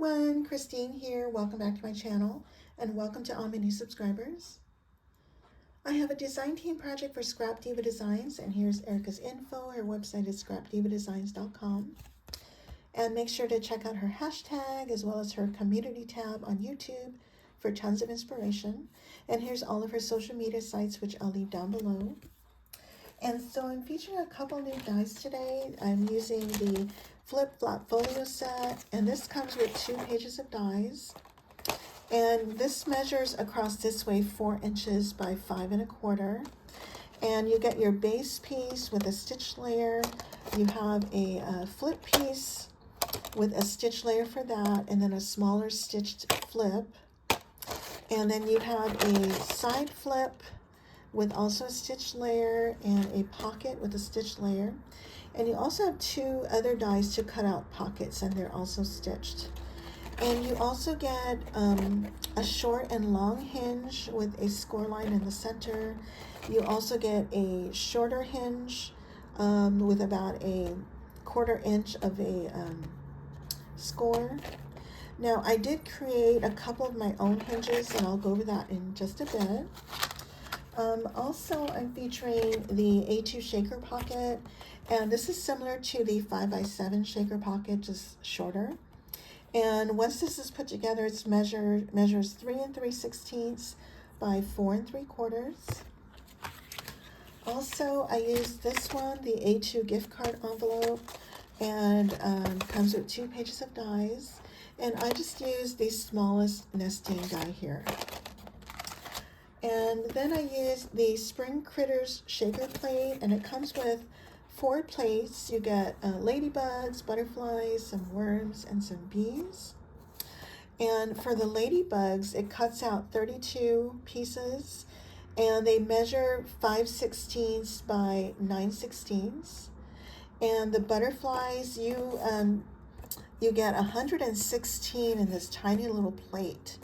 everyone, Christine here. Welcome back to my channel and welcome to all my new subscribers. I have a design team project for Scrap Diva Designs, and here's Erica's info. Her website is scrapdivadesigns.com. And make sure to check out her hashtag as well as her community tab on YouTube for tons of inspiration. And here's all of her social media sites, which I'll leave down below. And so I'm featuring a couple new dies today. I'm using the Flip Flop Folio set, and this comes with 2 pages of dies. And this measures across this way 4 inches by 5 1/4. And you get your base piece with a stitch layer. You have a flip piece with a stitch layer for that, and then a smaller stitched flip. And then you have a side flip with also a stitch layer and a pocket with a stitch layer. And you also have 2 other dies to cut out pockets, and they're also stitched. And you also get a short and long hinge with a score line in the center. You also get a shorter hinge with about a 1/4 inch of a score. Now I did create a couple of my own hinges, and I'll go over that in just a bit. Also, I'm featuring the A2 shaker pocket, and this is similar to the 5x7 shaker pocket, just shorter. And once this is put together, it's measures 3 3/16 by 4 3/4. Also, I used this one, the A2 gift card envelope, and comes with 2 pages of dies. And I just used the smallest nesting die here. And then I used the Spring Critters shaker plate, and it comes with 4 plates. You get ladybugs, butterflies, some worms, and some bees. And for the ladybugs, it cuts out 32 pieces, and they measure 5/16 by 9/16. And the butterflies, you get 116 in this tiny little plate.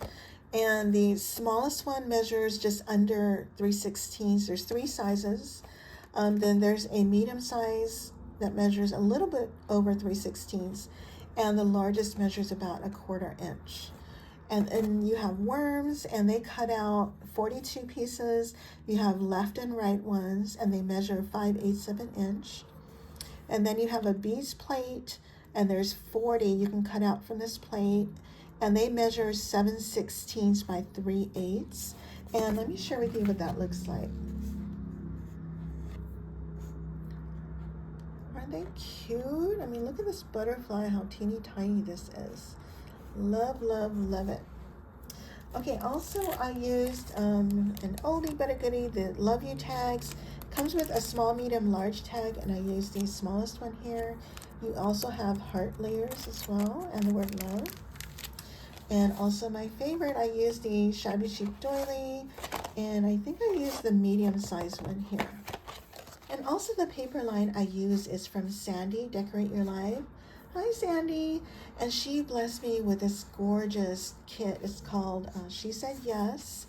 And the smallest one measures just under 3/16. There's 3 sizes. Then there's a medium size that measures a little bit over 3/16, and the largest measures about a 1/4 inch. And then you have worms, and they cut out 42 pieces. You have left and right ones, and they measure 5/8 of an inch. And then you have a bees plate, and there's 40 you can cut out from this plate. And they measure 7/16 by 3/8. And let me share with you what that looks like. Aren't they cute? I mean, look at this butterfly, how teeny tiny this is. Love, love, love it. Okay, also I used an oldie but a goodie, the Love You tags. Comes with a small, medium, large tag, and I used the smallest one here. You also have heart layers as well, and the word love. And also my favorite, I used the Shabby Chic doily, and I think I used the medium size one here. And also the paper line I use is from Sandi, Decorate Your Life. Hi Sandy. And she blessed me with this gorgeous kit. It's called She Said Yes.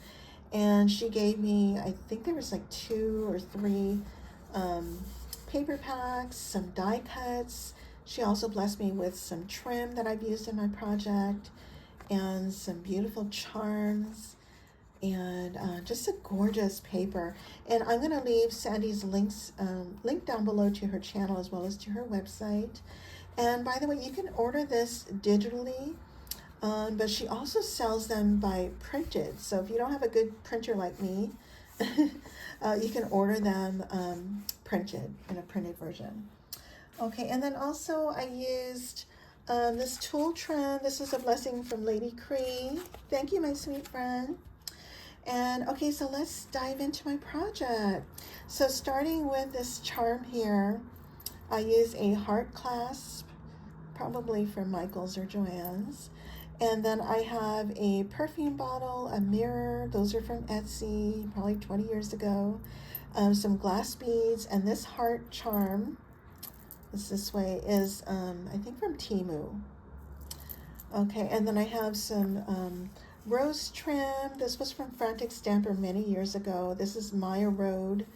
And she gave me, I think there was like 2 or 3 paper packs, some die cuts. She also blessed me with some trim that I've used in my project, and some beautiful charms, and just a gorgeous paper. And I'm going to leave Sandy's link down below to her channel as well as to her website. And by the way, you can order this digitally, but she also sells them by printed. So if you don't have a good printer like me, you can order them printed in a printed version. Okay, and then also I used this tulle trim. This is a blessing from Lady Cree. Thank you, my sweet friend. And okay, so let's dive into my project. So starting with this charm here, I use a heart clasp, probably from Michael's or Joann's. And then I have a perfume bottle, a mirror. Those are from Etsy, probably 20 years ago. Some glass beads, and this heart charm, this way, is I think from Temu. Okay, and then I have some rose trim. This was from Frantic Stamper many years ago. This is Maya Road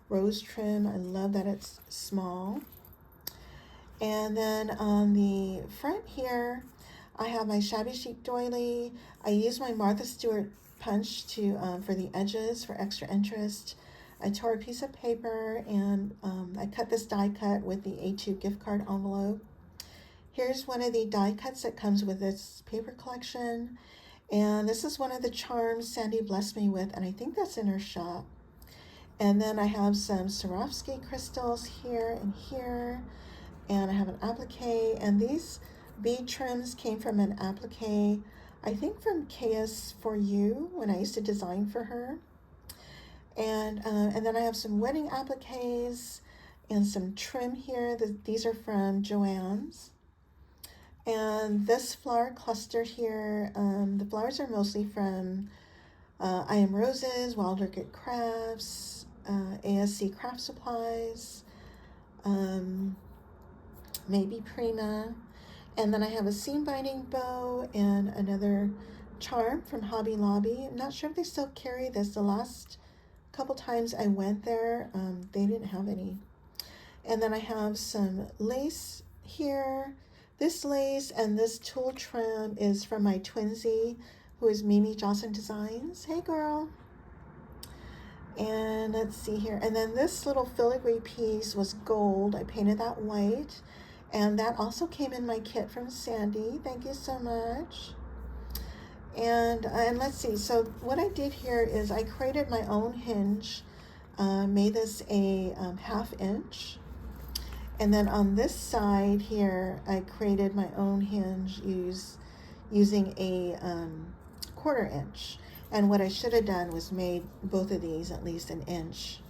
rose trim. I love that it's small. And then on the front here, I have my shabby chic doily. I use my Martha Stewart punch to for the edges for extra interest. I tore a piece of paper and I cut this die cut with the A2 gift card envelope. Here's one of the die cuts that comes with this paper collection. And this is one of the charms Sandi blessed me with, and I think that's in her shop. And then I have some Swarovski crystals here and here. And I have an applique. And these bead trims came from an applique, I think from KS4U when I used to design for her. And then I have some wedding appliques and some trim here. These are from Joann's. And this flower cluster here, the flowers are mostly from I Am Roses, Wild Orchid Crafts, ASC Craft Supplies, maybe Prima. And then I have a seam binding bow and another charm from Hobby Lobby. I'm not sure if they still carry this. The last couple times I went there, they didn't have any. And then I have some lace here. This lace and this tulle trim is from my twinsy, who is Mimi Johnson Designs. Hey, girl. And let's see here. And then this little filigree piece was gold. I painted that white. And that also came in my kit from Sandi. Thank you so much. And let's see. So what I did here is I created my own hinge. Made this a 1/2 inch. And then on this side here, I created my own hinge using a 1/4 inch. And what I should have done was made both of these at least 1 inch.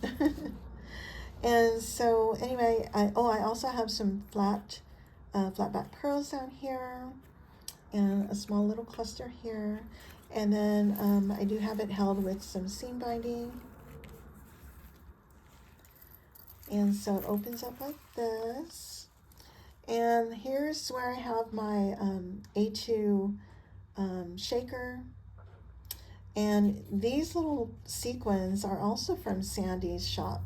And so anyway, I also have some flat back pearls down here and a small little cluster here. And then I do have it held with some seam binding. And so it opens up like this. And here's where I have my A2 shaker. And these little sequins are also from Sandi's shop.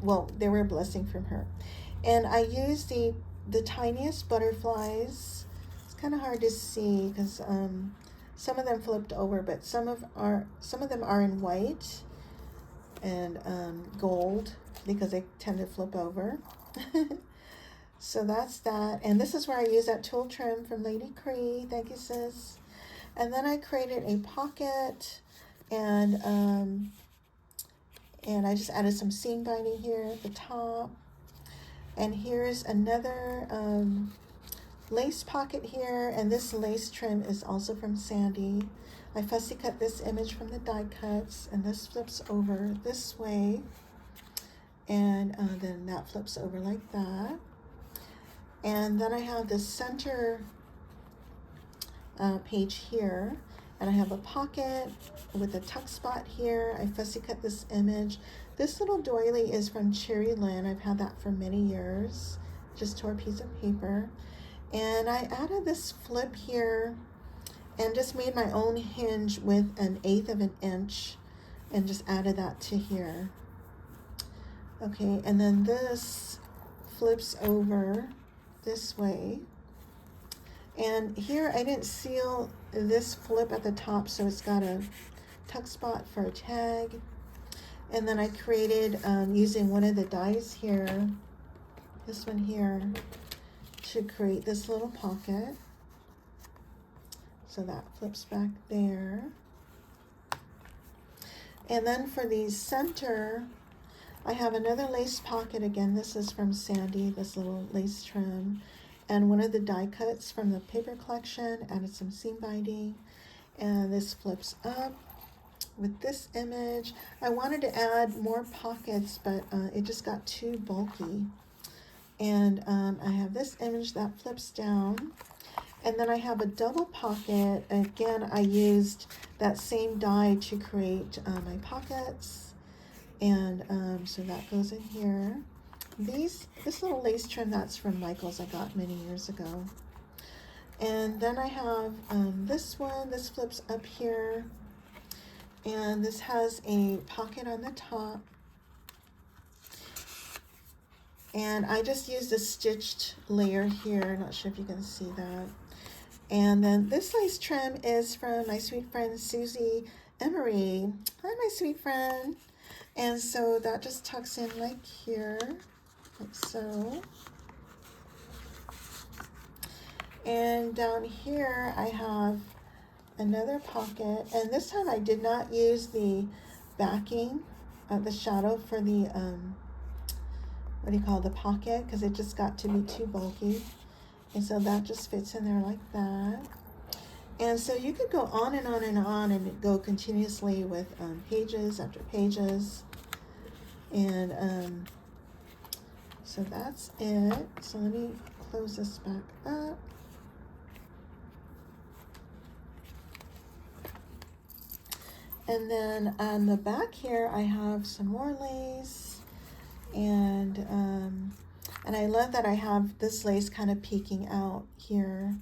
Well, they were a blessing from her. And I used the tiniest butterflies. It's kind of hard to see because some of them flipped over, but some of them are in white and gold, because they tend to flip over. So that's that. And this is where I use that tulle trim from Lady Cree. Thank you, sis. And then I created a pocket, and I just added some seam binding here at the top. And here's another lace pocket here, and this lace trim is also from Sandi. I fussy cut this image from the die cuts, and this flips over this way. And then that flips over like that. And then I have the center page here, and I have a pocket with a tuck spot here. I fussy cut this image. This little doily is from Cherry Lynn. I've had that for many years. Just tore a piece of paper. And I added this flip here and just made my own hinge with 1/8 of an inch and just added that to here. Okay, and then this flips over this way. And here I didn't seal this flip at the top, so it's got a tuck spot for a tag. And then I created, using one of the dies here, this one here, to create this little pocket. So that flips back there. And then for the center, I have another lace pocket. Again, this is from Sandi, this little lace trim. And one of the die cuts from the paper collection, added some seam binding. And this flips up with this image. I wanted to add more pockets, but it just got too bulky. And I have this image that flips down. And then I have a double pocket. Again, I used that same die to create my pockets. And so that goes in here. This little lace trim, that's from Michael's, I got many years ago. And then I have this one. This flips up here. And this has a pocket on the top. And I just used a stitched layer here. Not sure if you can see that. And then this lace trim is from my sweet friend Susie Emery. Hi, my sweet friend. And so that just tucks in like here, like so. And down here I have another pocket, and this time I did not use the backing of the shadow for the what do you call it, the pocket, because it just got to be too bulky. And so that just fits in there like that. And so you could go on and on and on and go continuously with pages after pages. And so that's it. So let me close this back up. And then on the back here, I have some more lace, and I love that I have this lace kind of peeking out here.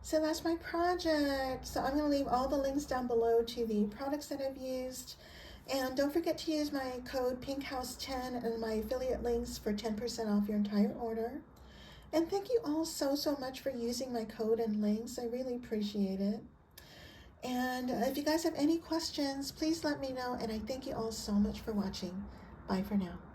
So that's my project. So I'm going to leave all the links down below to the products that I've used. And don't forget to use my code PINKHOUSE10 and my affiliate links for 10% off your entire order. And thank you all so much for using my code and links. I really appreciate it. And if you guys have any questions, please let me know. And I thank you all so much for watching. Bye for now.